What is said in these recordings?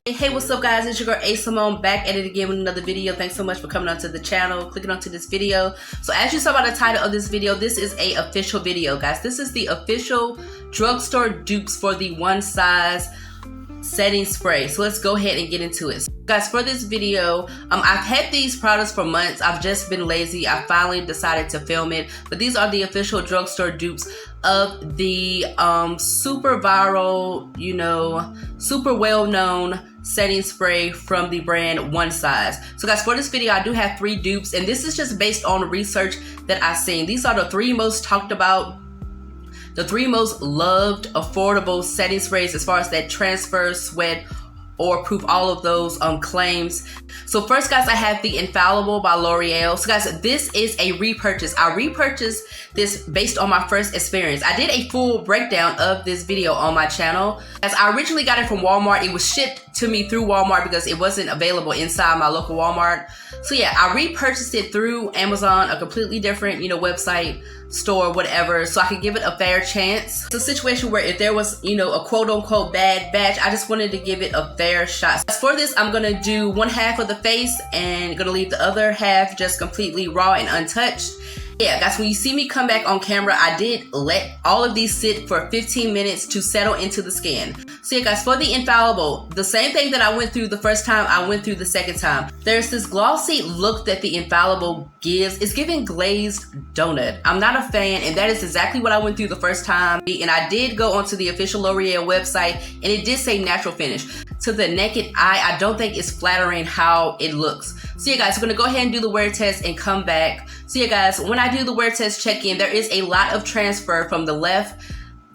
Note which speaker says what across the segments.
Speaker 1: Hey, what's up guys, it's your girl 𝐒𝐮𝐲 back at it again with another video. Thanks so much for coming onto the channel, clicking onto this video. So as you saw by the title of this video, this is a official video, guys. This is the official drugstore dupes for the one size setting spray. So let's go ahead and get into it. So, guys, for this video, I've had these products for months. I've just been lazy. I finally decided to film it, but these are the official drugstore dupes of the super viral, super well-known setting spray from the brand One Size. So guys, for this video I do have 3 dupes, and this is just based on research that I've seen. These are the 3 most talked about, the 3 most loved affordable setting sprays as far as that transfer, sweat, or proof, all of those claims. So first, guys, I have the Infallible by L'Oreal. So guys, this is a repurchase. I repurchased this based on my first experience. I did a full breakdown of this video on my channel. As I originally got it from Walmart, it was shipped to me through Walmart because it wasn't available inside my local Walmart. So yeah, I repurchased it through Amazon, a completely different, website, store, whatever, so I could give it a fair chance. It's a situation where if there was, a quote-unquote bad batch, I just wanted to give it a fair shot. As for this, I'm gonna do one half of the face and gonna leave the other half just completely raw and untouched. Yeah, guys, when you see me come back on camera, I did let all of these sit for 15 minutes to settle into the skin. So yeah, guys, for the Infallible, the same thing that I went through the first time, I went through the second time. There's this glossy look that the Infallible gives. It's giving glazed donut. I'm not a fan, and that is exactly what I went through the first time. And I did go onto the official L'Oreal website, and it did say natural finish. To the naked eye, I don't think it's flattering how it looks. So yeah, guys, we're gonna go ahead and do the wear test and come back. So yeah, guys, when I do the wear test check-in, there is a lot of transfer from the left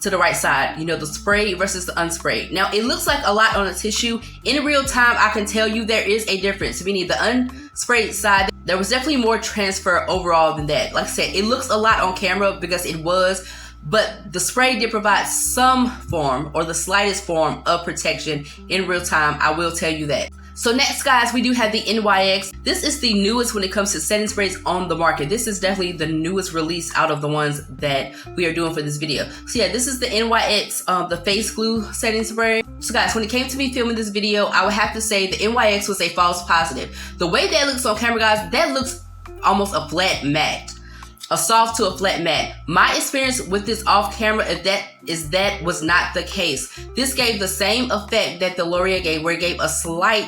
Speaker 1: to the right side, the spray versus the unsprayed. Now, it looks like a lot on the tissue. In real time, I can tell you there is a difference. Meaning the unsprayed side, there was definitely more transfer overall than that. Like I said, it looks a lot on camera because it was, but the spray did provide some form or the slightest form of protection in real time. I will tell you that. So next, guys, we do have the NYX. This is the newest when it comes to setting sprays on the market. This is definitely the newest release out of the ones that we are doing for this video. So yeah, this is the NYX, the face glue setting spray. So guys, when it came to me filming this video, I would have to say the NYX was a false positive. The way that looks on camera, guys, that looks almost a flat matte. A soft to a flat matte. My experience with this off camera, that was not the case. This gave the same effect that the L'Oreal gave, where it gave a slight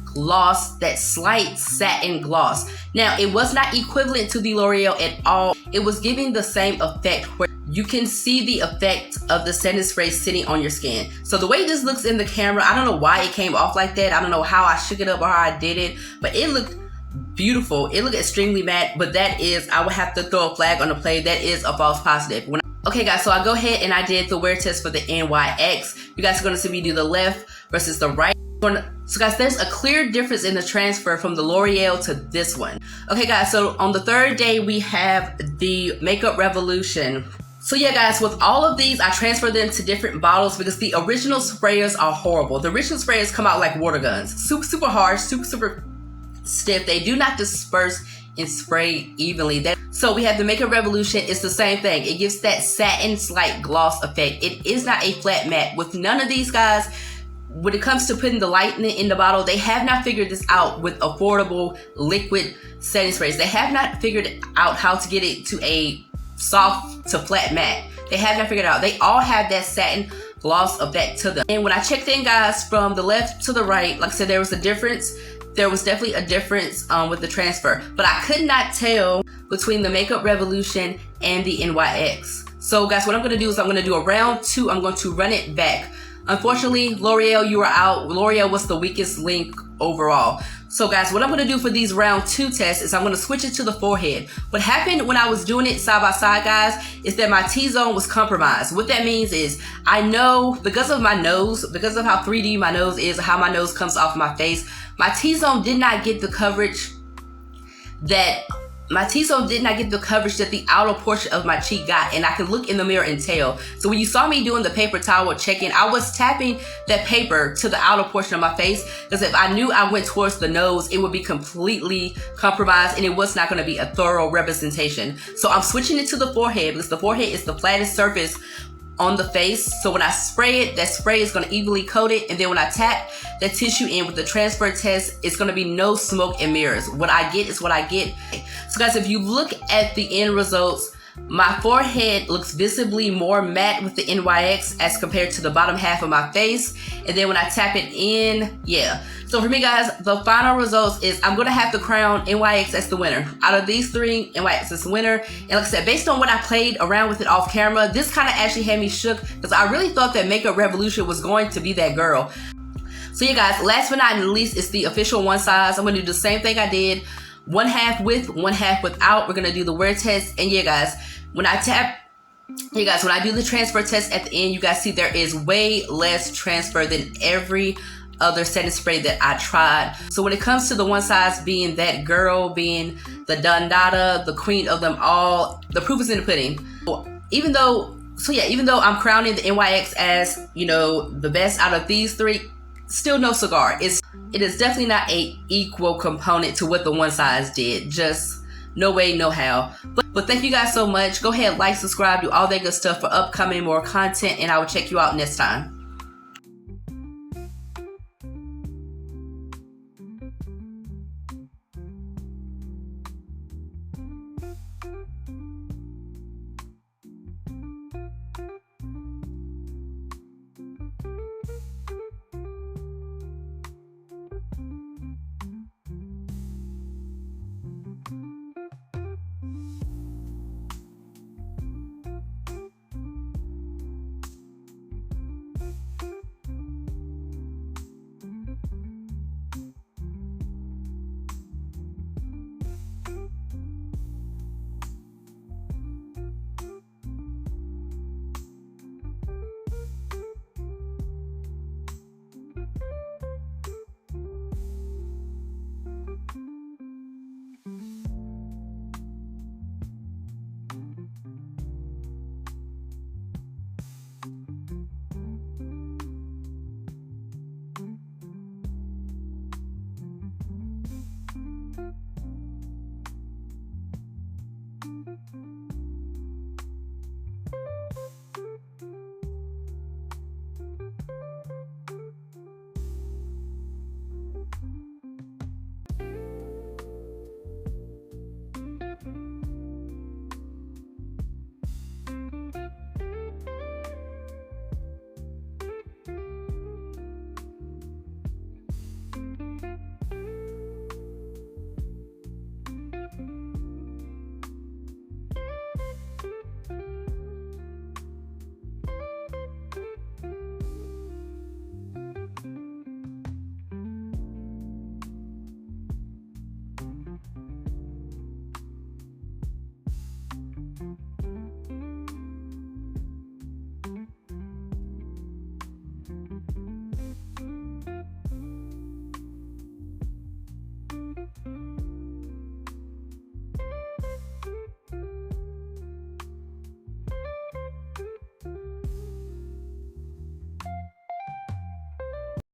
Speaker 1: gloss, that slight satin gloss. Now, it was not equivalent to the L'Oreal at all. It was giving the same effect where you can see the effect of the setting spray sitting on your skin. So the way this looks in the camera, I don't know why it came off like that. I don't know how I shook it up or how I did it, but it looked beautiful. It looked extremely matte, but that is, I would have to throw a flag on the play. That is a false positive. Okay, guys, so I go ahead and I did the wear test for the NYX. You guys are going to see me do the left versus the right. So guys, there's a clear difference in the transfer from the L'Oreal to this one. Okay, guys, so on the third day, we have the Makeup Revolution. So yeah, guys, with all of these, I transfer them to different bottles because the original sprayers are horrible. The original sprayers come out like water guns. Super harsh, super stiff. They do not disperse and spray evenly. So we have the Makeup Revolution. It's the same thing. It gives that satin slight gloss effect. It is not a flat matte. With none of these, guys, when it comes to putting the lightening in the bottle, they have not figured this out with affordable liquid setting sprays. They have not figured out how to get it to a soft to flat matte. They have not figured it out. They all have that satin gloss effect to them. And when I checked in, guys, from the left to the right, like I said, there was a difference. There was definitely a difference with the transfer, but I could not tell between the Makeup Revolution and the NYX. So guys, what I'm gonna do is I'm gonna do a round 2. I'm going to run it back. Unfortunately, L'Oreal, you are out. L'Oreal was the weakest link overall. So guys, what I'm gonna do for these round 2 tests is I'm gonna switch it to the forehead. What happened when I was doing it side by side, guys, is that my T-zone was compromised. What that means is I know because of my nose, because of how 3D my nose is, how my nose comes off my face, my T-zone did not get the coverage that the outer portion of my cheek got, and I could look in the mirror and tell. So when you saw me doing the paper towel check-in, I was tapping that paper to the outer portion of my face, because if I knew I went towards the nose, it would be completely compromised and it was not going to be a thorough representation. So I'm switching it to the forehead because the forehead is the flattest surface on the face. So when I spray it, that spray is gonna evenly coat it. And then when I tap that tissue in with the transfer test, it's gonna be no smoke and mirrors. What I get is what I get. So guys, if you look at the end results, my forehead looks visibly more matte with the NYX as compared to the bottom half of my face. And then when I tap it in, yeah. So for me guys, the final results is I'm gonna have to crown NYX as the winner. Out of these three, NYX is the winner. And like I said, based on what I played around with it off camera, this kind of actually had me shook because I really thought that Makeup Revolution was going to be that girl. So yeah guys, last but not least is the official one size. I'm gonna do the same thing I did. One half with, one half without. We're gonna do the wear test. And yeah guys, when I do the transfer test at the end, you guys see there is way less transfer than every other setting spray that I tried. So when it comes to the one size being that girl, being the Dondada, the queen of them all, the proof is in the pudding. Even though I'm crowning the NYX as, you know, the best out of these three, still no cigar. It is definitely not a equal component to what the one size did. Just no way, no how. But thank you guys so much. Go ahead, like, subscribe, do all that good stuff for upcoming more content, and I will check you out next time.